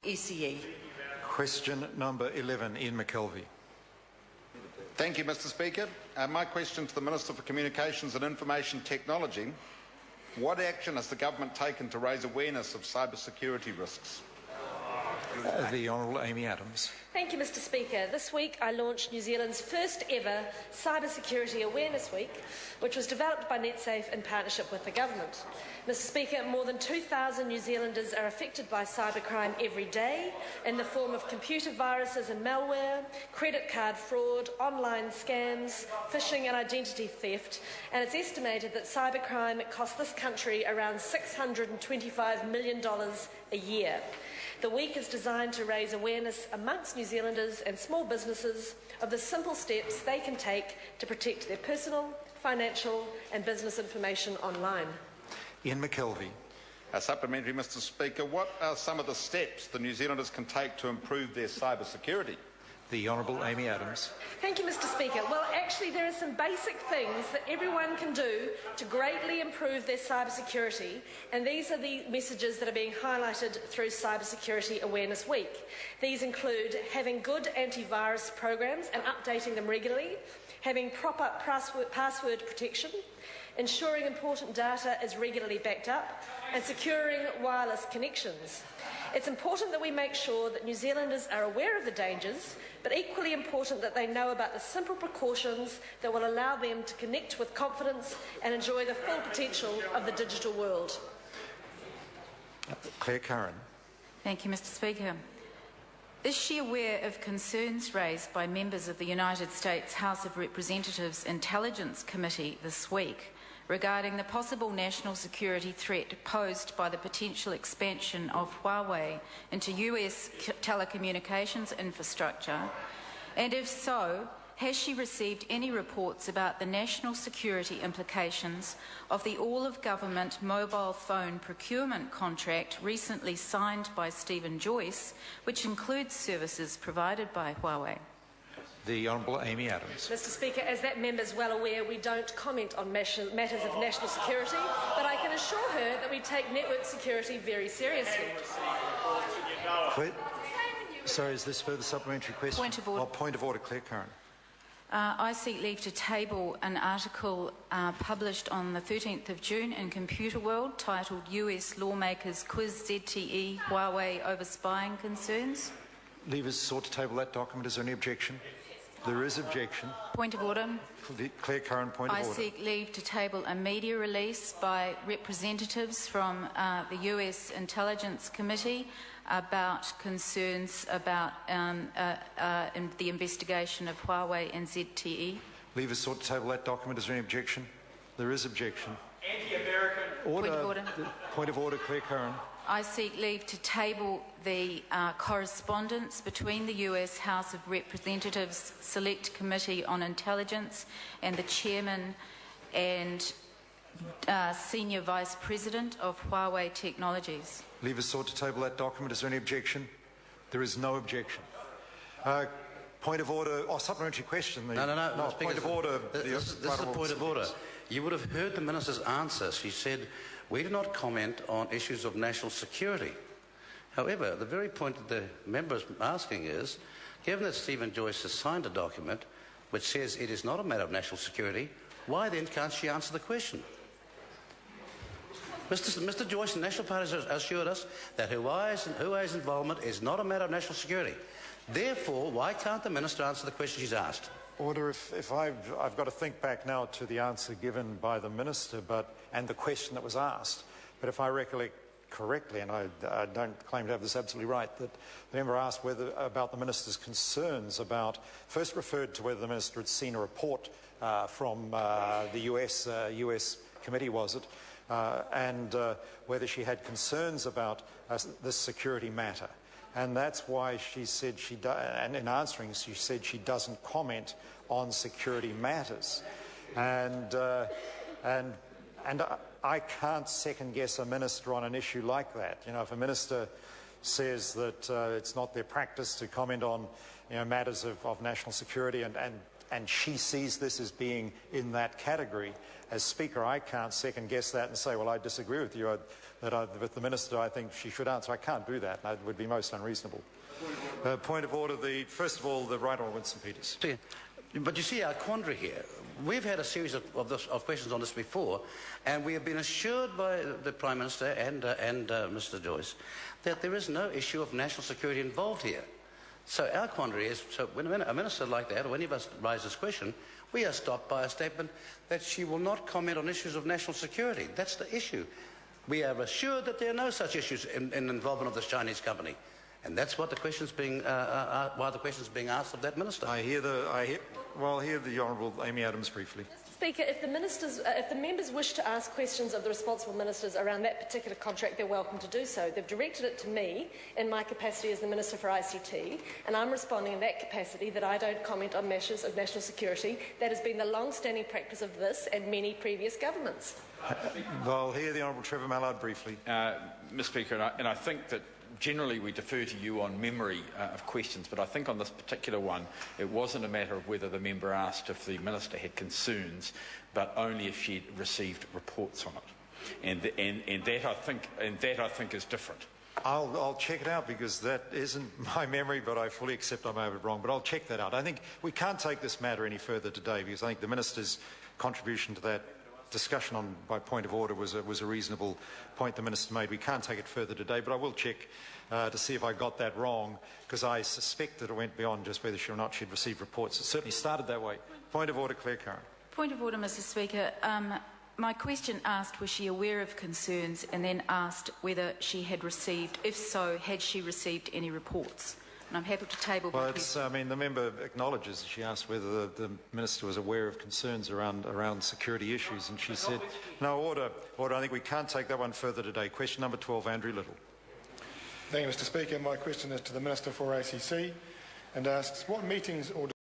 ECE. Question number 11, Ian Mckelvie. Thank you, Mr. Speaker. My question to the Minister for Communications and Information Technology: what action has the government taken to raise awareness of cybersecurity risks? The Honourable Amy Adams. Thank you, Mr. Speaker. This week I launched New Zealand's first ever Cybersecurity Awareness Week, which was developed by NetSafe in partnership with the government. Mr. Speaker, more than 2,000 New Zealanders are affected by cybercrime every day in the form of computer viruses and malware, credit card fraud, online scams, phishing and identity theft, and it's estimated that cybercrime costs this country around $625 million a year. The week is designed to raise awareness amongst New Zealanders and small businesses of the simple steps they can take to protect their personal, financial and business information online. Ian Mckelvie. Supplementary, Mr. Speaker. What are some of the steps the New Zealanders can take to improve their cybersecurity? The Honourable Amy Adams. Thank you, Mr. Speaker. Well, actually, there are some basic things that everyone can do to greatly improve their cybersecurity, and these are the messages that are being highlighted through Cybersecurity Awareness Week. These include having good antivirus programs and updating them regularly, having proper password protection, ensuring important data is regularly backed up, and securing wireless connections. It's important that we make sure that New Zealanders are aware of the dangers, but equally important that they know about the simple precautions that will allow them to connect with confidence and enjoy the full potential of the digital world. Claire Curran. Thank you, Mr. Speaker. Is she aware of concerns raised by members of the United States House of Representatives Intelligence Committee this week regarding the possible national security threat posed by the potential expansion of Huawei into US telecommunications infrastructure? And if so, has she received any reports about the national security implications of the all-of-government mobile phone procurement contract recently signed by Stephen Joyce, which includes services provided by Huawei? The Honourable Amy Adams. Mr. Speaker, as that member is well aware, we don't comment on matters of national security, but I can assure her that we take network security very seriously. Sorry, is this further supplementary question? Point of order. Point of order, Claire Curran. I seek leave to table an article published on the 13th of June in Computer World titled US Lawmakers Quiz ZTE Huawei Over Spying Concerns. Leave is sought to table that document. Is there any objection? There is objection. Point of order. Claire Curran, point of order. I seek leave to table a media release by representatives from the US Intelligence Committee about concerns about the investigation of Huawei and ZTE. Leave is sought to table that document. Is there any objection? There is objection. Anti-American. Order. Point of order. Point of order, Claire Curran. I seek leave to table the correspondence between the US House of Representatives Select Committee on Intelligence and the Chairman and Senior Vice President of Huawei Technologies. Leave is sought to table that document. Is there any objection? There is no objection. Point of order, or supplementary question. No, point of order. This is a point of order. You would have heard the Minister's answer. She said, we do not comment on issues of national security. However, the very point that the member is asking is, given that Stephen Joyce has signed a document which says it is not a matter of national security, why then can't she answer the question? Mr. Joyce, the National Party has assured us that Huawei's involvement is not a matter of national security. Therefore, why can't the Minister answer the question she's asked? Order. If I've got to think back now to the answer given by the Minister and the question that was asked, but if I recollect correctly, and I don't claim to have this absolutely right, that the member asked about the Minister's concerns first referred to whether the Minister had seen a report from the US committee, was it, and whether she had concerns about this security matter. And that's why she said and in answering, she said she doesn't comment on security matters. And I can't second guess a minister on an issue like that. You know, if a minister says that it's not their practice to comment on matters of national security and and she sees this as being in that category. As Speaker, I can't second guess that and say, well, I disagree with you, with the Minister, I think she should answer. I can't do that. That would be most unreasonable. Point of order. First of all, the Right Honourable Winston Peters. But you see our quandary here. We've had a series of questions on this before, and we have been assured by the Prime Minister and Mr Joyce that there is no issue of national security involved here. So our quandary is, so when a minister like that, or any of us raise this question, we are stopped by a statement that she will not comment on issues of national security. That's the issue. We are assured that there are no such issues in involvement of this Chinese company. And that's what the question's being, why the question's being asked of that minister. I hear the Honourable Amy Adams briefly. Mr Speaker, if the members wish to ask questions of the responsible ministers around that particular contract, they're welcome to do so. They've directed it to me in my capacity as the Minister for ICT, and I'm responding in that capacity that I don't comment on matters of national security. That has been the long-standing practice of this and many previous governments. I'll hear the Honourable Trevor Mallard briefly. Mr Speaker, and I think that generally we defer to you on memory of questions, but I think on this particular one it wasn't a matter of whether the member asked if the Minister had concerns, but only if she'd received reports on it. And that I think is different. I'll check it out, because that isn't my memory, but I fully accept I may have it wrong, but I'll check that out. I think we can't take this matter any further today, because I think the Minister's contribution to that discussion by point of order was a reasonable point the Minister made. We can't take it further today, but I will check to see if I got that wrong, because I suspect that it went beyond just whether she or not she'd received reports. It certainly started that way. Point of order, Claire Curran. Point of order, Mr Speaker. My question asked was she aware of concerns, and then asked whether she had received, if so, had she received any reports? And I'm happy to table my question. I mean, the member acknowledges, she asked whether the Minister was aware of concerns around security issues, and she said, no, order. I think we can't take that one further today. Question number 12, Andrew Little. Thank you, Mr Speaker. My question is to the Minister for ACC and asks, what meetings or